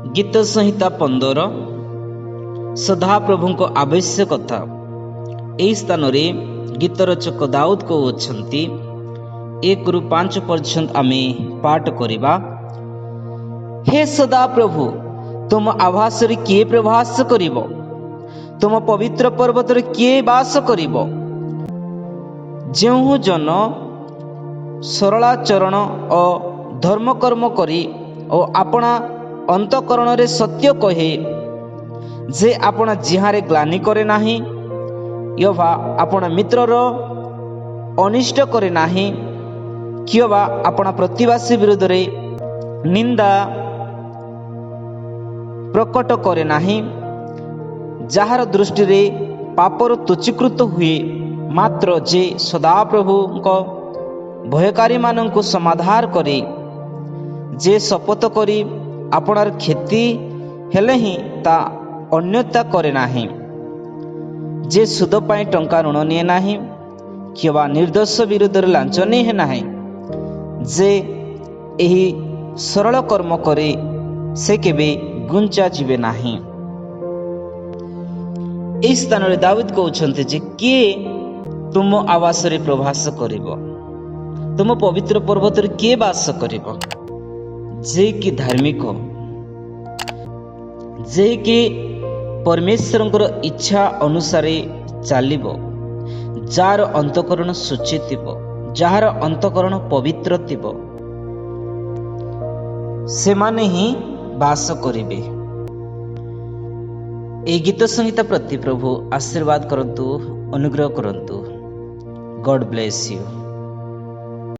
गीत संहिता 15 सदाप्रभु को आवश्यकता। यही स्थान में गीत रचक दाऊद कहते 1 ରୁ 5 पर्यंत आमे पाठ करिबा। हे सदाप्रभु, तुम आभास किए प्रभास करिब? तुम पवित्र पर्वत किए बास करिब? जेहु जन सरलाचरण और धर्मकर्म करी और अपना अंतकरण रे सत्य कहे, जे अपना जिहारे ग्लानि करे नाही, यवा अपना मित्रर अनिष्ट करे नाही, कियवा अपना प्रतिवासी विरोध रे निंदा प्रकट करे नाही, जहार दृष्टि रे पापर तुच्छीकृत हुए, मात्र जे सदाप्रभु को भयकारी मानंकु समाधार करे, जे शपथ करी आपणार क्षति हेले ही ता अन्यता करे नाही, जे सुद पाई टंका ऋण निये नाही, किंवा निर्दोष विरोध लांच नहीं नाही, जे एही सरल कर्म करे से केबे गुंचा जीवे नाही। एही स्थान रे दाऊद कहउछन्ते जे किए तुम आवास रे प्रभास करिब? तुम पवित्र पर्वत रे किए बास करिब? जे कि धार्मिक, जे कि परमेश्वर इच्छा अनुसार चलिबो, जार अंतकरण शुचि थिबो, जार अंतकरण पवित्र थिबो, से माने ही बास करिबे। ए गीत संहिता प्रति प्रभु आशीर्वाद करंतु, अनुग्रह करंतु। God bless you.